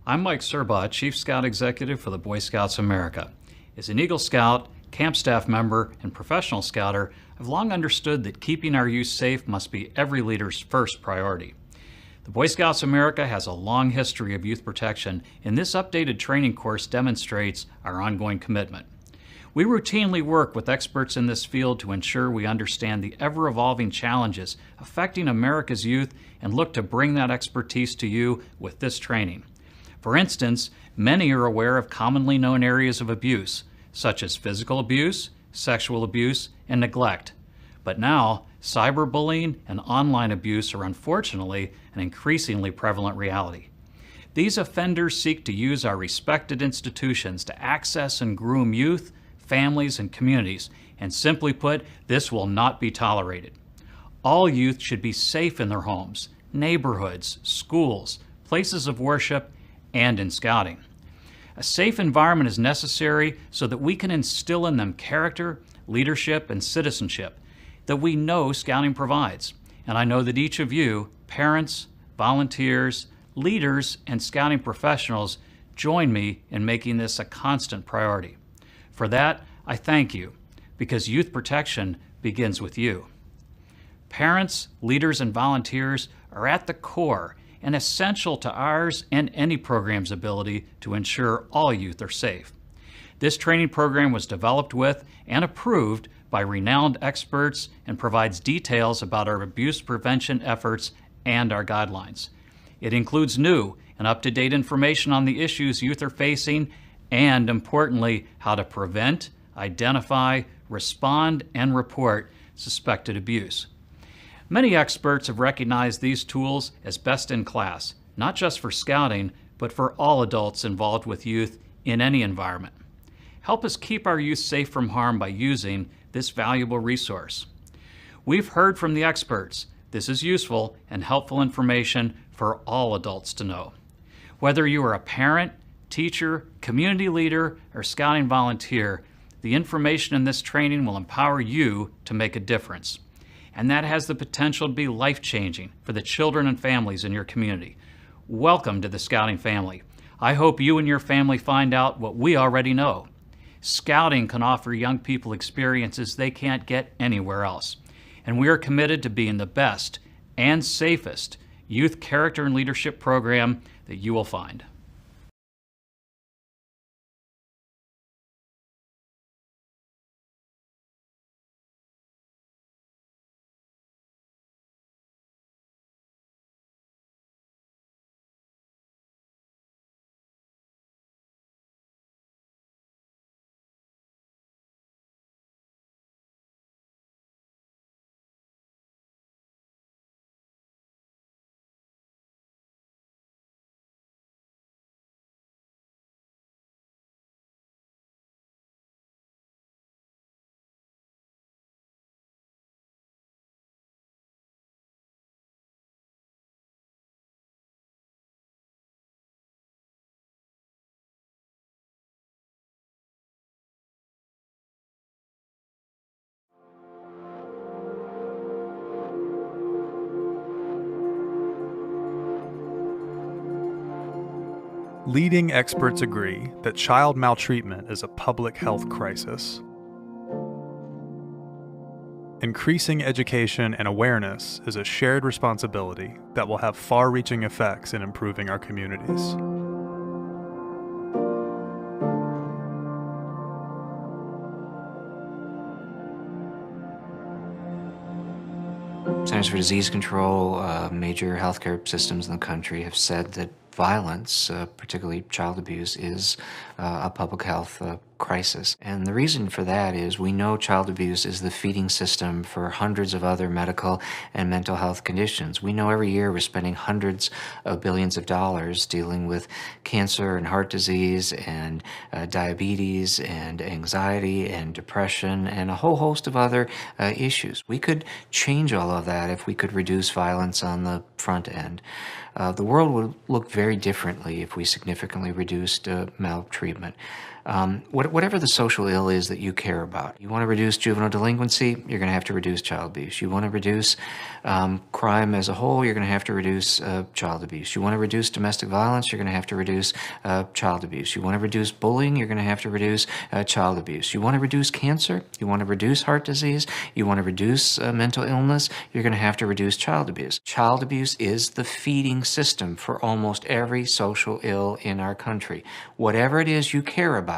I'm Mike Serbaugh, Chief Scout Executive for the Boy Scouts of America. As an Eagle Scout, camp staff member, and professional scouter, I've long understood that keeping our youth safe must be every leader's first priority. The Boy Scouts of America has a long history of youth protection, and this updated training course demonstrates our ongoing commitment. We routinely work with experts in this field to ensure we understand the ever-evolving challenges affecting America's youth and look to bring that expertise to you with this training. For instance, many are aware of commonly known areas of abuse, such as physical abuse, sexual abuse, and neglect. But now, cyberbullying and online abuse are unfortunately an increasingly prevalent reality. These offenders seek to use our respected institutions to access and groom youth, families, and communities, and simply put, this will not be tolerated. All youth should be safe in their homes, neighborhoods, schools, places of worship, and in scouting. A safe environment is necessary so that we can instill in them character, leadership, and citizenship that we know scouting provides. And I know that each of you, parents, volunteers, leaders, and scouting professionals, join me in making this a constant priority. For that, I thank you, because youth protection begins with you. Parents, leaders, and volunteers are at the core and essential to ours and any program's ability to ensure all youth are safe. This training program was developed with and approved by renowned experts and provides details about our abuse prevention efforts and our guidelines. It includes new and up-to-date information on the issues youth are facing and, importantly, how to prevent, identify, respond, and report suspected abuse. Many experts have recognized these tools as best in class, not just for scouting, but for all adults involved with youth in any environment. Help us keep our youth safe from harm by using this valuable resource. We've heard from the experts. This is useful and helpful information for all adults to know. Whether you are a parent, teacher, community leader, or scouting volunteer, the information in this training will empower you to make a difference. And that has the potential to be life-changing for the children and families in your community. Welcome to the scouting family. I hope you and your family find out what we already know. Scouting can offer young people experiences they can't get anywhere else. And we are committed to being the best and safest youth character and leadership program that you will find. Leading experts agree that child maltreatment is a public health crisis. Increasing education and awareness is a shared responsibility that will have far-reaching effects in improving our communities. Centers for Disease Control, major healthcare systems in the country have said that violence, particularly child abuse, is a public health crisis. And the reason for that is we know child abuse is the feeding system for hundreds of other medical and mental health conditions. We know every year we're spending hundreds of billions of dollars dealing with cancer and heart disease and diabetes and anxiety and depression and a whole host of other issues. We could change all of that if we could reduce violence on the front end. the world would look very differently if we significantly reduced maltreatment. Whatever the social ill is that you care about, you want to reduce juvenile delinquency, you're going to have to reduce child abuse. You want to reduce crime as a whole, you're going to have to reduce child abuse. You want to reduce domestic violence, you're going to have to reduce child abuse. You want to reduce bullying, you're going to have to reduce child abuse. You want to reduce cancer, you want to reduce heart disease, you want to reduce mental illness, you're going to have to reduce child abuse. Child abuse is the feeding system for almost every social ill in our country. Whatever it is you care about,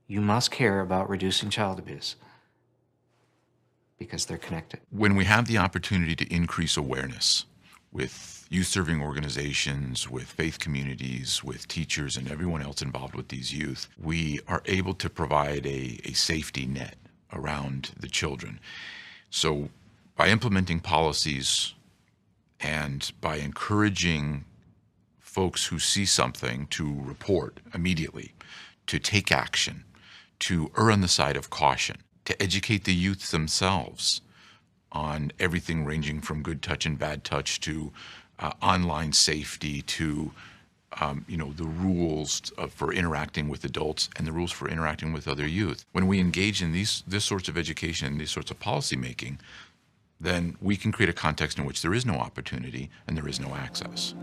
you must care about reducing child abuse because they're connected. When we have the opportunity to increase awareness with youth-serving organizations, with faith communities, with teachers and everyone else involved with these youth, we are able to provide a safety net around the children. So by implementing policies and by encouraging folks who see something to report immediately, to take action, to err on the side of caution, to educate the youth themselves on everything ranging from good touch and bad touch to online safety to the rules for interacting with adults and the rules for interacting with other youth. When we engage in this sorts of education and these sorts of policy making, then we can create a context in which there is no opportunity and there is no access.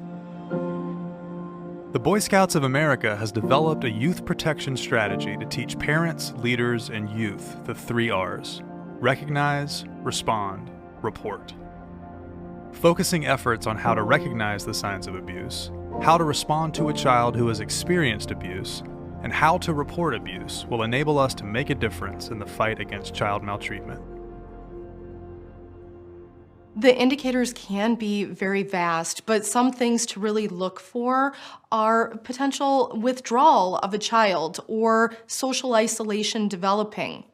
The Boy Scouts of America has developed a youth protection strategy to teach parents, leaders, and youth the 3 R's: recognize, respond, report. Focusing efforts on how to recognize the signs of abuse, how to respond to a child who has experienced abuse, and how to report abuse will enable us to make a difference in the fight against child maltreatment. The indicators can be very vast, but some things to really look for are potential withdrawal of a child or social isolation developing.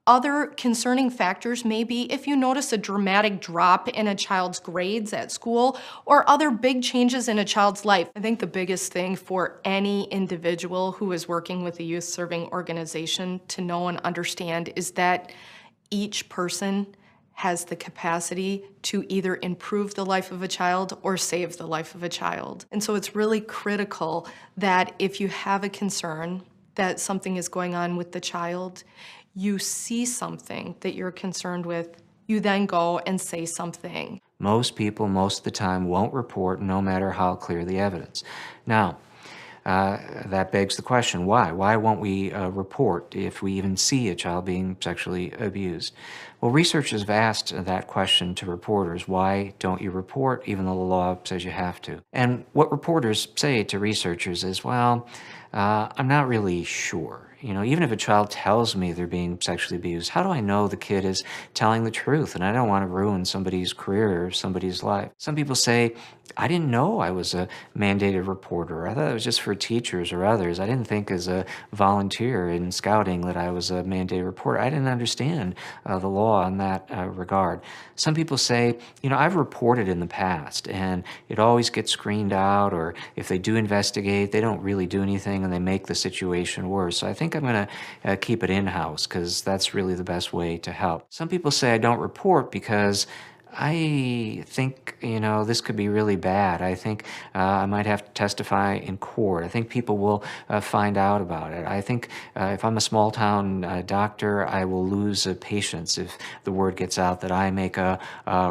Other concerning factors may be if you notice a dramatic drop in a child's grades at school or other big changes in a child's life. I think the biggest thing for any individual who is working with a youth serving organization to know and understand is that each person has the capacity to either improve the life of a child or save the life of a child. And so it's really critical that if you have a concern that something is going on with the child, you see something that you're concerned with, you then go and say something. Most people, most of the time, won't report no matter how clear the evidence. Now, that begs the question, why? Why won't we report if we even see a child being sexually abused? Well, researchers have asked that question to reporters. Why don't you report even though the law says you have to? And what reporters say to researchers is, well, I'm not really sure. Even if a child tells me they're being sexually abused, how do I know the kid is telling the truth? And I don't want to ruin somebody's career or somebody's life. Some people say, I didn't know I was a mandated reporter. I thought it was just for teachers or others. I didn't think as a volunteer in scouting that I was a mandated reporter. I didn't understand the law in that regard. Some people say, I've reported in the past and it always gets screened out, or if they do investigate, they don't really do anything and they make the situation worse. So I think I'm going to keep it in-house because that's really the best way to help. Some people say I don't report because I think, this could be really bad. I think I might have to testify in court. I think people will find out about it. I think if I'm a small-town doctor, I will lose patients if the word gets out that I make a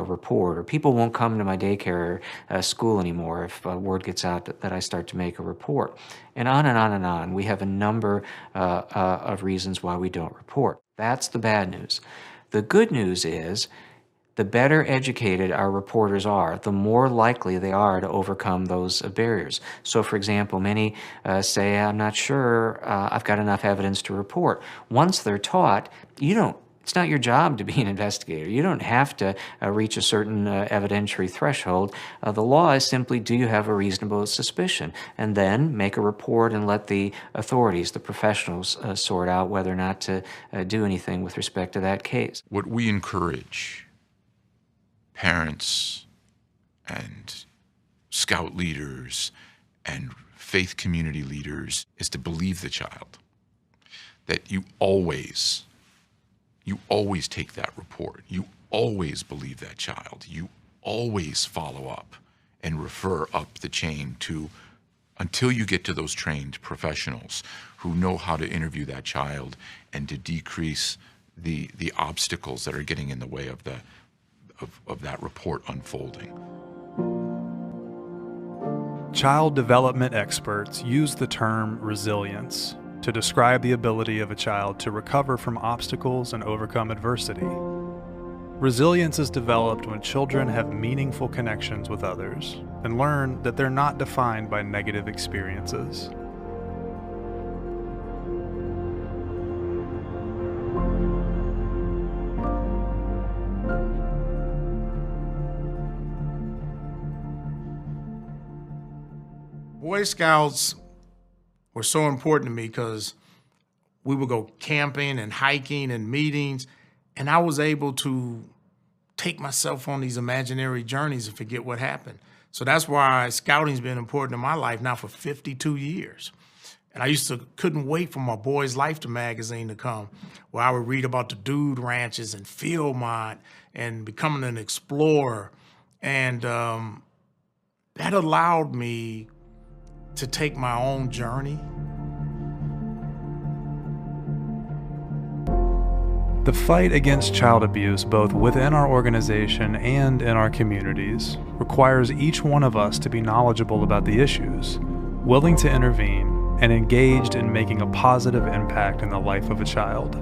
report. Or people won't come to my daycare school anymore if word gets out that I start to make a report. And on and on and on. We have a number of reasons why we don't report. That's the bad news. The good news is, the better educated our reporters are, the more likely they are to overcome those barriers. So, for example, many say, I'm not sure I've got enough evidence to report. Once they're taught, it's not your job to be an investigator. You don't have to reach a certain evidentiary threshold. The law is simply, do you have a reasonable suspicion? And then make a report and let the authorities, the professionals, sort out whether or not to do anything with respect to that case. What we encourage parents and scout leaders and faith community leaders is to believe the child. That you always take that report. You always believe that child. You always follow up and refer up the chain until you get to those trained professionals who know how to interview that child and to decrease the obstacles that are getting in the way of that report unfolding. Child development experts use the term resilience to describe the ability of a child to recover from obstacles and overcome adversity. Resilience is developed when children have meaningful connections with others and learn that they're not defined by negative experiences. Boy Scouts were so important to me because we would go camping and hiking and meetings, and I was able to take myself on these imaginary journeys and forget what happened. So that's why scouting's been important in my life now for 52 years. And I couldn't wait for my Boys Life magazine to come, where I would read about the dude ranches and field mod and becoming an explorer. And that allowed me to take my own journey. The fight against child abuse, both within our organization and in our communities, requires each one of us to be knowledgeable about the issues, willing to intervene, and engaged in making a positive impact in the life of a child.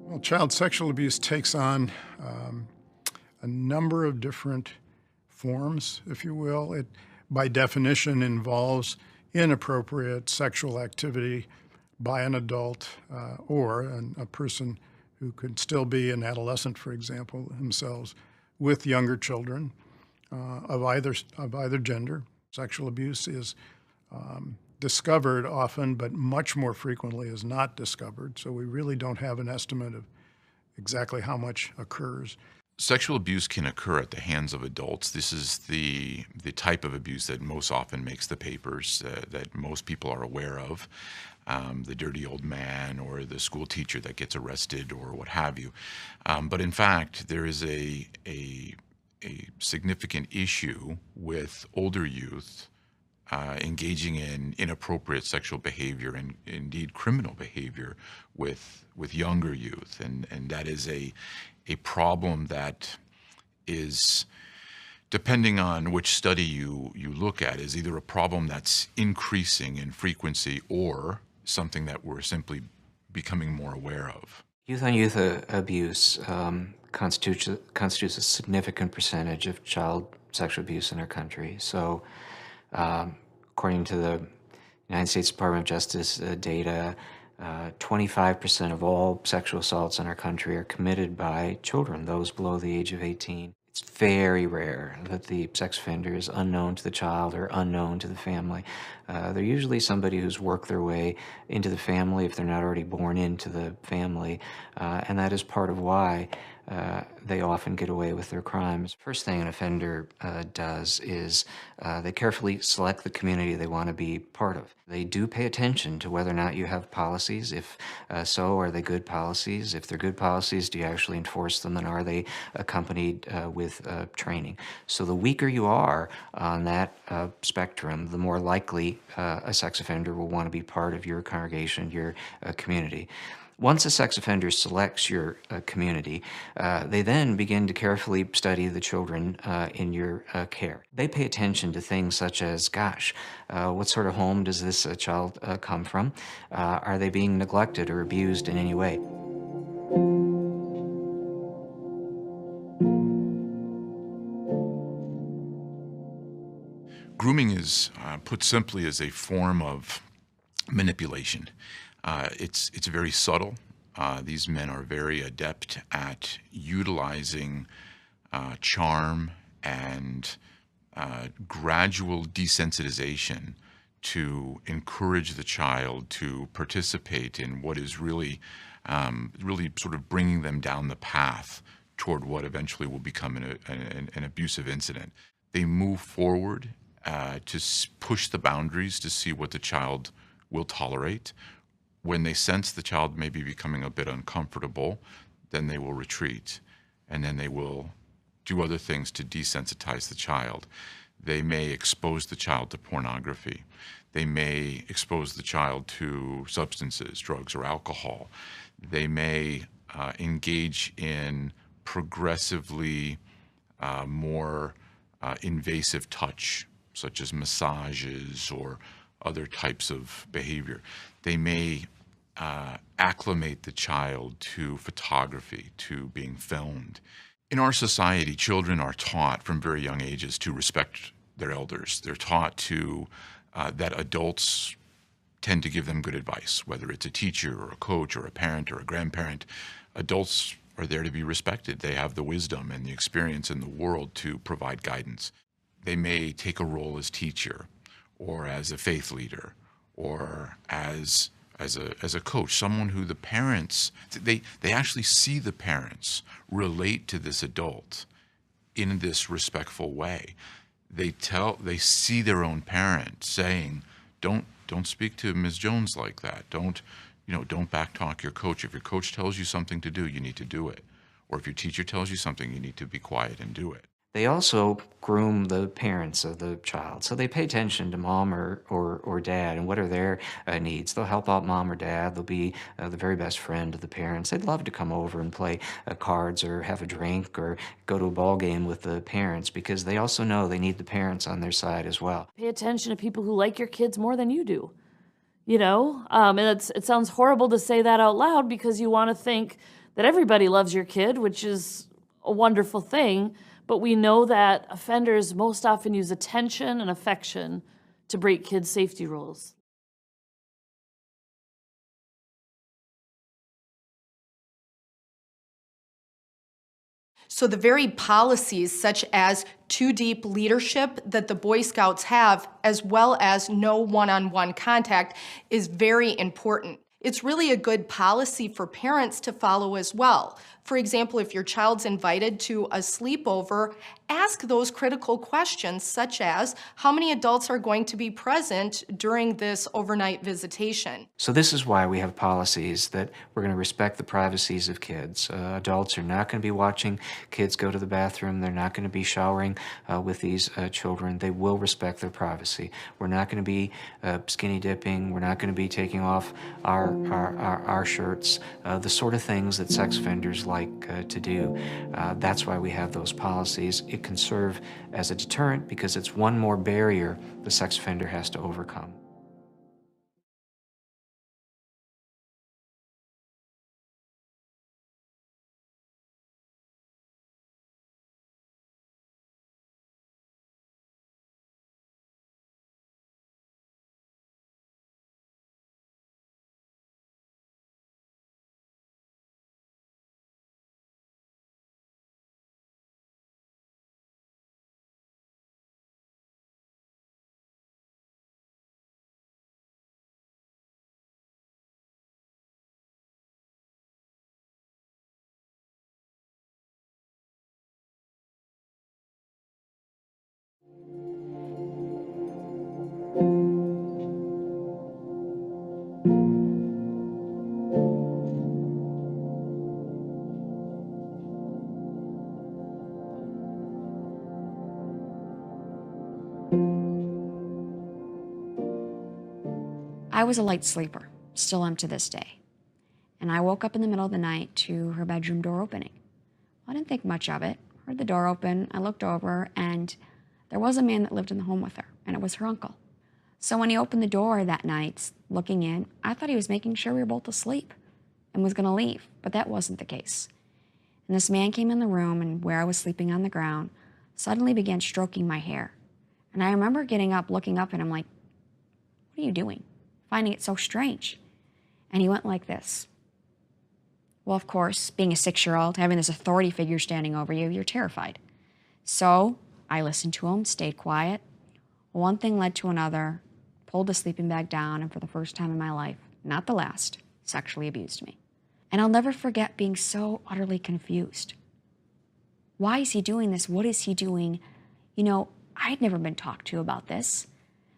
Well, child sexual abuse takes on a number of different forms, if you will. It, by definition, involves inappropriate sexual activity, by an adult or a person who could still be an adolescent, for example, themselves, with younger children of either gender. Sexual abuse is discovered often, but much more frequently is not discovered. So we really don't have an estimate of exactly how much occurs. Sexual abuse can occur at the hands of adults. This is the type of abuse that most often makes the papers, that most people are aware of. The dirty old man or the school teacher that gets arrested or what have you. But in fact, there is a significant issue with older youth engaging in inappropriate sexual behavior and indeed criminal behavior with younger youth, and that is a problem that is, depending on which study you look at, is either a problem that's increasing in frequency or something that we're simply becoming more aware of. Youth-on-youth abuse constitutes a significant percentage of child sexual abuse in our country. So, according to the United States Department of Justice data, 25% of all sexual assaults in our country are committed by children, those below the age of 18. It's very rare that the sex offender is unknown to the child or unknown to the family. They're usually somebody who's worked their way into the family if they're not already born into the family, and that is part of why they often get away with their crimes. First thing an offender does is they carefully select the community they want to be part of. They do pay attention to whether or not you have policies. If so, are they good policies? If they're good policies, do you actually enforce them, and are they accompanied with training? So the weaker you are on that spectrum, the more likely a sex offender will want to be part of your congregation, your community. Once a sex offender selects your community, they then begin to carefully study the children in your care. They pay attention to things such as, gosh, what sort of home does this child come from? Are they being neglected or abused in any way? Grooming is, put simply, as a form of manipulation. It's very subtle. These men are very adept at utilizing charm and gradual desensitization to encourage the child to participate in what is really sort of bringing them down the path toward what eventually will become an abusive incident. They move forward to push the boundaries to see what the child will tolerate. When they sense the child may be becoming a bit uncomfortable, then they will retreat, and then they will do other things to desensitize the child. They may expose the child to pornography. They may expose the child to substances, drugs, or alcohol. They may engage in progressively more invasive touch, such as massages or other types of behavior. They may acclimate the child to photography, to being filmed. In our society, children are taught from very young ages to respect their elders. They're taught to that adults tend to give them good advice, whether it's a teacher or a coach or a parent or a grandparent. Adults are there to be respected. They have the wisdom and the experience in the world to provide guidance. They may take a role as teacher or as a faith leader or as a coach, someone who the parents, they actually see the parents relate to this adult in this respectful way. They see their own parent saying, don't speak to Ms. Jones like that. Don't backtalk your coach. If your coach tells you something to do, you need to do it. Or if your teacher tells you something, you need to be quiet and do it. They also groom the parents of the child. So they pay attention to mom or dad and what are their needs. They'll help out mom or dad. They'll be the very best friend of the parents. They'd love to come over and play cards or have a drink or go to a ball game with the parents because they also know they need the parents on their side as well. Pay attention to people who like your kids more than you do. And it sounds horrible to say that out loud because you want to think that everybody loves your kid, which is a wonderful thing. But we know that offenders most often use attention and affection to break kids' safety rules. So the very policies such as too deep leadership that the Boy Scouts have, as well as no one-on-one contact, is very important. It's really a good policy for parents to follow as well. For example, if your child's invited to a sleepover, ask those critical questions such as, how many adults are going to be present during this overnight visitation? So this is why we have policies that we're going to respect the privacies of kids. Adults are not going to be watching kids go to the bathroom. They're not going to be showering with these children. They will respect their privacy. We're not going to be skinny dipping. We're not going to be taking off our shirts, the sort of things that sex offenders like to do. That's why we have those policies. It can serve as a deterrent because it's one more barrier the sex offender has to overcome. I was a light sleeper, still am to this day. And I woke up in the middle of the night to her bedroom door opening. I didn't think much of it. Heard the door open, I looked over, and there was a man that lived in the home with her, and it was her uncle. So when he opened the door that night, looking in, I thought he was making sure we were both asleep and was gonna leave, but that wasn't the case. And this man came in the room, and where I was sleeping on the ground, suddenly began stroking my hair. And I remember getting up, looking up, and I'm like, what are you doing? Finding it so strange. And he went like this. Well, of course, being a 6-year-old, having this authority figure standing over you, you're terrified. So I listened to him, stayed quiet. One thing led to another, pulled the sleeping bag down, and for the first time in my life, not the last, sexually abused me. And I'll never forget being so utterly confused. Why is he doing this? What is he doing? You know, I'd never been talked to about this.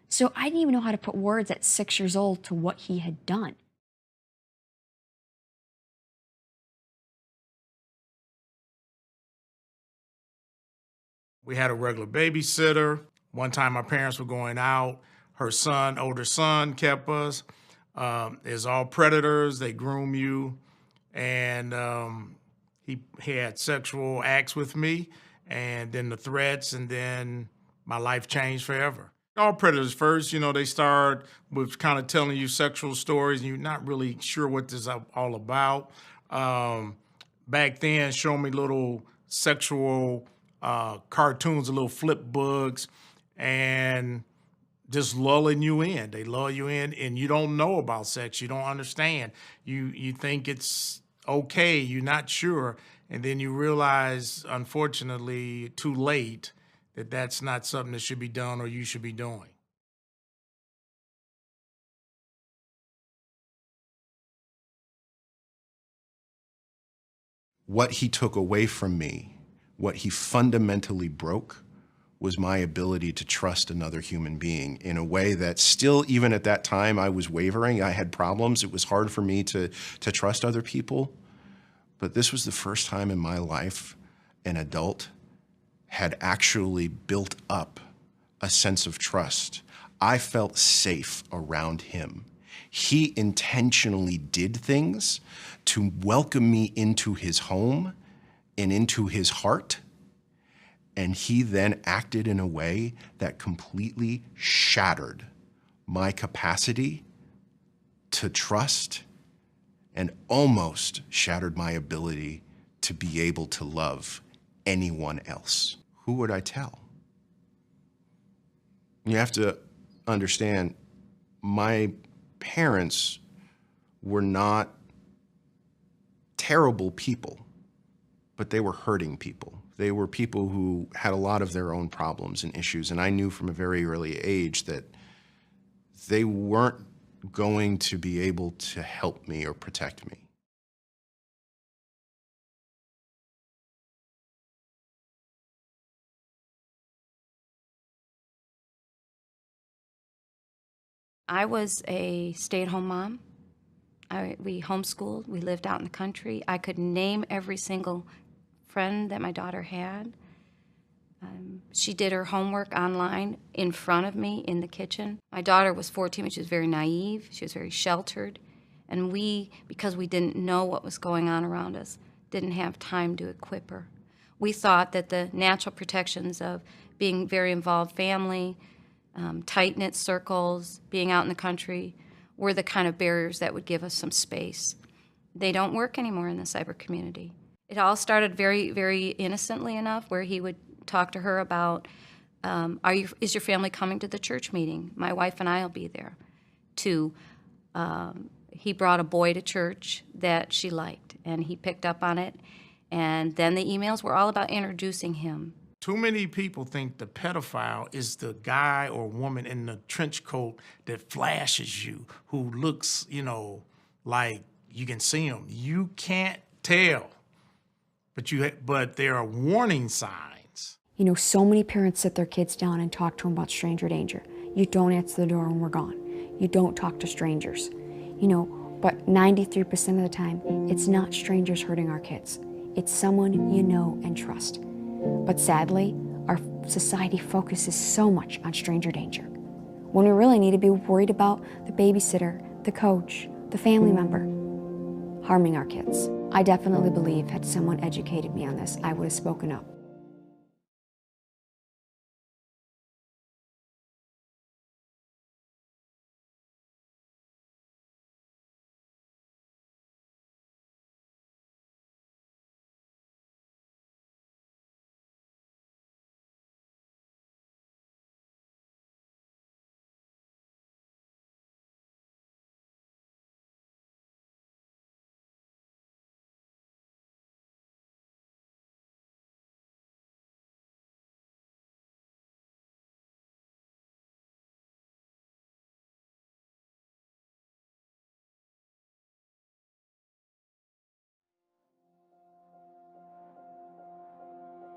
So I didn't even know how to put words at 6 years old to what he had done. We had a regular babysitter. One time our parents were going out. Her son, older son, kept us. It's all predators. They groom you. And he had sexual acts with me, and then the threats, and then my life changed forever. All predators first, you know, they start with kind of telling you sexual stories, and you're not really sure what this is all about. Back then, show me little sexual cartoons, little flip books, and just lulling you in. They lull you in, and you don't know about sex. You don't understand. You think it's okay. You're not sure. And then you realize, unfortunately, too late, that that's not something that should be done or you should be doing. What he took away from me, what he fundamentally broke, was my ability to trust another human being in a way that still, even at that time, I was wavering. I had problems. It was hard for me to trust other people. But this was the first time in my life an adult had actually built up a sense of trust. I felt safe around him. He intentionally did things to welcome me into his home and into his heart. And he then acted in a way that completely shattered my capacity to trust and almost shattered my ability to be able to love anyone else. Who would I tell? You have to understand, my parents were not terrible people. but they were hurting people. They were people who had a lot of their own problems and issues, and I knew from a very early age that they weren't going to be able to help me or protect me. I was a stay-at-home mom. We homeschooled. We lived out in the country. I could name every single friend that my daughter had. She did her homework online in front of me in the kitchen. My daughter was 14, but she was very naive. She was very sheltered. And we, because we didn't know what was going on around us, didn't have time to equip her. We thought that the natural protections of being very involved family, tight-knit circles, being out in the country, were the kind of barriers that would give us some space. They don't work anymore in the cyber community. It all started very, very innocently enough, where he would talk to her about, is your family coming to the church meeting? My wife and I will be there. To, he brought a boy to church that she liked, and he picked up on it. And then the emails were all about introducing him. Too many people think the pedophile is the guy or woman in the trench coat that flashes you, who looks, like you can see him. You can't tell, but there are warning signs. So many parents sit their kids down and talk to them about stranger danger. You don't answer the door when we're gone. You don't talk to strangers. But 93% of the time, it's not strangers hurting our kids. It's someone you know and trust. But sadly, our society focuses so much on stranger danger, when we really need to be worried about the babysitter, the coach, the family member harming our kids. I definitely believe had someone educated me on this, I would have spoken up.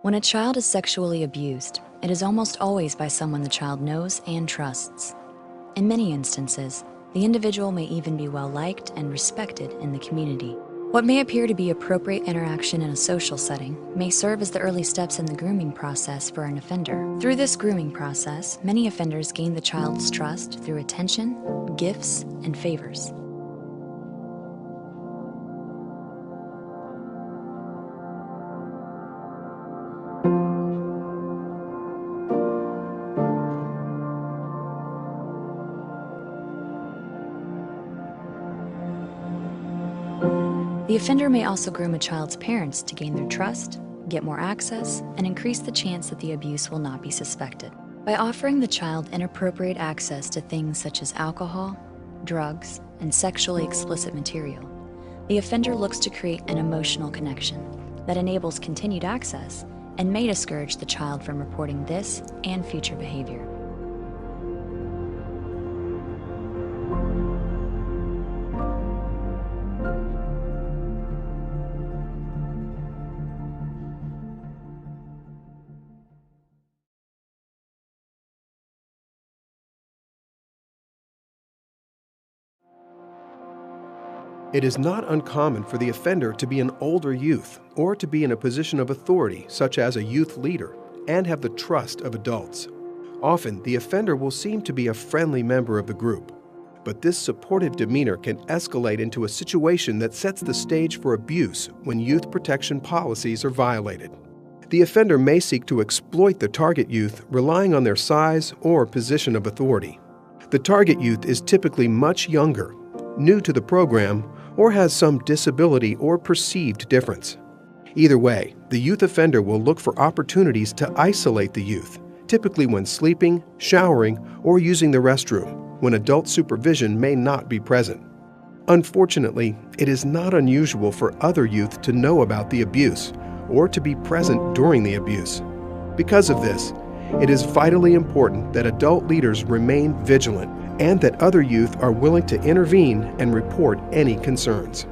When a child is sexually abused, it is almost always by someone the child knows and trusts. In many instances, the individual may even be well-liked and respected in the community. What may appear to be appropriate interaction in a social setting may serve as the early steps in the grooming process for an offender. Through this grooming process, many offenders gain the child's trust through attention, gifts, and favors. The offender may also groom a child's parents to gain their trust, get more access, and increase the chance that the abuse will not be suspected. By offering the child inappropriate access to things such as alcohol, drugs, and sexually explicit material, the offender looks to create an emotional connection that enables continued access and may discourage the child from reporting this and future behavior. It is not uncommon for the offender to be an older youth or to be in a position of authority, such as a youth leader, and have the trust of adults. Often, the offender will seem to be a friendly member of the group, but this supportive demeanor can escalate into a situation that sets the stage for abuse when youth protection policies are violated. The offender may seek to exploit the target youth, relying on their size or position of authority. The target youth is typically much younger, new to the program, or has some disability or perceived difference. Either way, the youth offender will look for opportunities to isolate the youth, typically when sleeping, showering, or using the restroom, when adult supervision may not be present. Unfortunately, it is not unusual for other youth to know about the abuse or to be present during the abuse. Because of this, it is vitally important that adult leaders remain vigilant and that other youth are willing to intervene and report any concerns.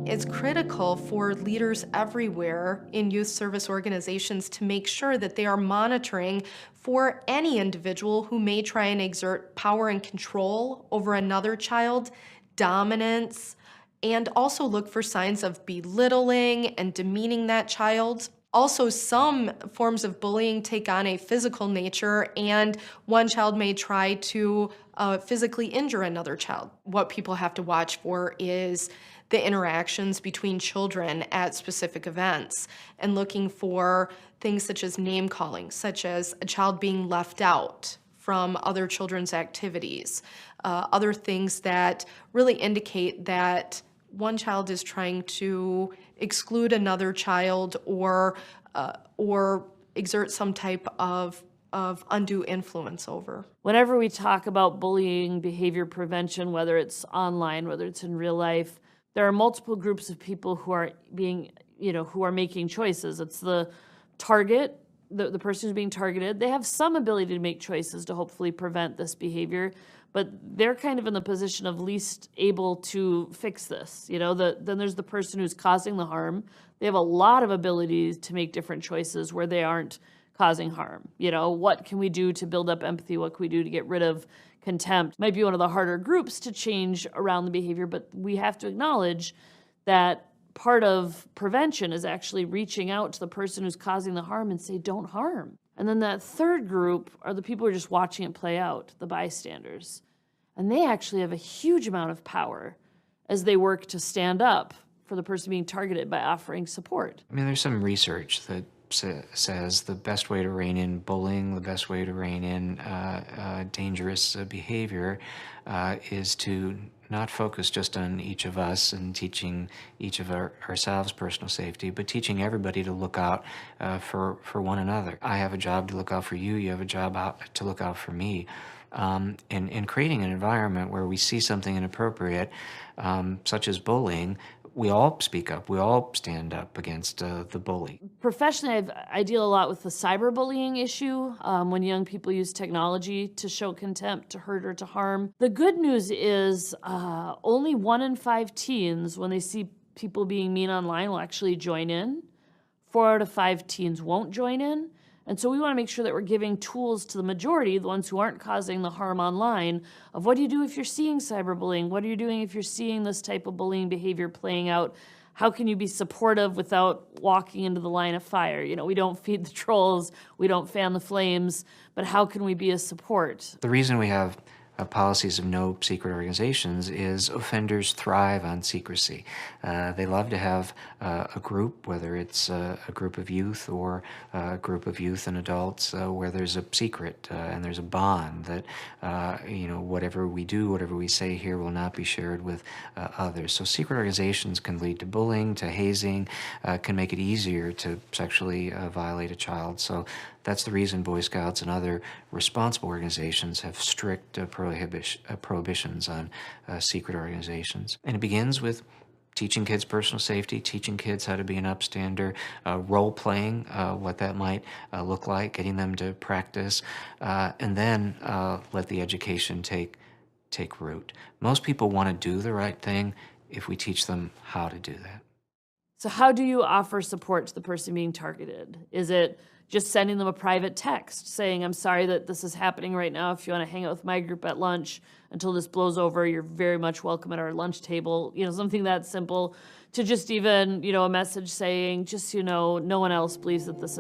It's critical for leaders everywhere in youth service organizations to make sure that they are monitoring for any individual who may try and exert power and control over another child, dominance, and also look for signs of belittling and demeaning that child. Also, some forms of bullying take on a physical nature, and one child may try to physically injure another child. What people have to watch for is the interactions between children at specific events, and looking for things such as name calling, such as a child being left out from other children's activities, other things that really indicate that one child is trying to exclude another child or exert some type of undue influence over. Whenever we talk about bullying behavior prevention, whether it's online, whether it's in real life, there are multiple groups of people who are who are making choices. It's the target, the person who's being targeted. They have some ability to make choices to hopefully prevent this behavior, but they're kind of in the position of least able to fix this. Then there's the person who's causing the harm. They have a lot of abilities to make different choices where they aren't causing harm. What can we do to build up empathy? What can we do to get rid of contempt? Might be one of the harder groups to change around the behavior, but we have to acknowledge that part of prevention is actually reaching out to the person who's causing the harm and say, don't harm. And then that third group are the people who are just watching it play out, the bystanders. And they actually have a huge amount of power as they work to stand up for the person being targeted by offering support. I mean, there's some research that says the best way to rein in bullying, the best way to rein in dangerous behavior is to not focus just on each of us and teaching each of ourselves personal safety, but teaching everybody to look out for one another. I have a job to look out for you, you have a job to look out for me. And creating an environment where we see something inappropriate, such as bullying, we all speak up. We all stand up against the bully. Professionally, I deal a lot with the cyberbullying issue when young people use technology to show contempt, to hurt, or to harm. The good news is only 1 in 5 teens, when they see people being mean online, will actually join in. 4 out of 5 teens won't join in. And so we want to make sure that we're giving tools to the majority, the ones who aren't causing the harm online, of what do you do if you're seeing cyberbullying? What are you doing if you're seeing this type of bullying behavior playing out? How can you be supportive without walking into the line of fire? We don't feed the trolls, we don't fan the flames, but how can we be a support? The reason we have policies of no secret organizations is offenders thrive on secrecy. They love to have a group, whether it's a group of youth or a group of youth and adults, where there's a secret and there's a bond that, whatever we do, whatever we say here will not be shared with others. So secret organizations can lead to bullying, to hazing, can make it easier to sexually violate a child. So That's the reason Boy Scouts and other responsible organizations have strict prohibitions on secret organizations. And it begins with teaching kids personal safety, teaching kids how to be an upstander, role-playing, what that might look like, getting them to practice, and then let the education take root. Most people want to do the right thing if we teach them how to do that. So how do you offer support to the person being targeted? Is it just sending them a private text saying, I'm sorry that this is happening right now. If you want to hang out with my group at lunch until this blows over, you're very much welcome at our lunch table. You know, something that simple, to just even, you know, a message saying, just, you know, no one else believes that this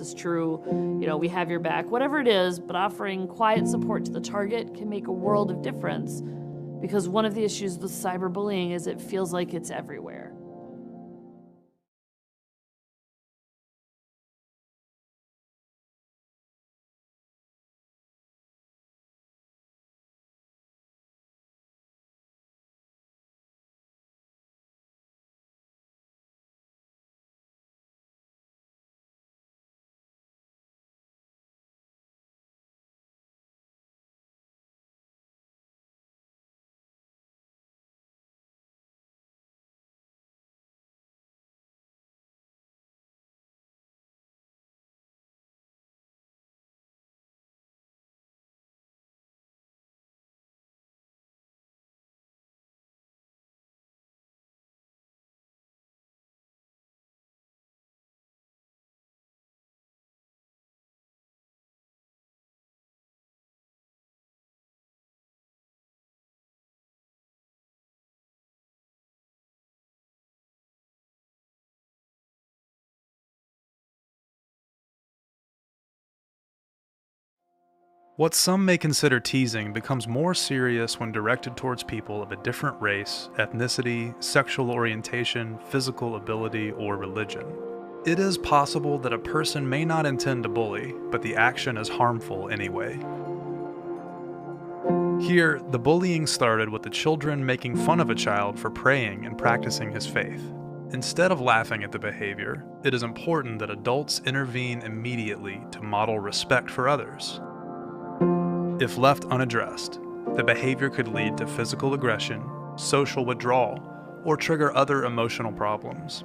is true. You know, we have your back, whatever it is, but offering quiet support to the target can make a world of difference, because one of the issues with cyberbullying is it feels like it's everywhere. What some may consider teasing becomes more serious when directed towards people of a different race, ethnicity, sexual orientation, physical ability, or religion. It is possible that a person may not intend to bully, but the action is harmful anyway. Here, the bullying started with the children making fun of a child for praying and practicing his faith. Instead of laughing at the behavior, it is important that adults intervene immediately to model respect for others. If left unaddressed, the behavior could lead to physical aggression, social withdrawal, or trigger other emotional problems.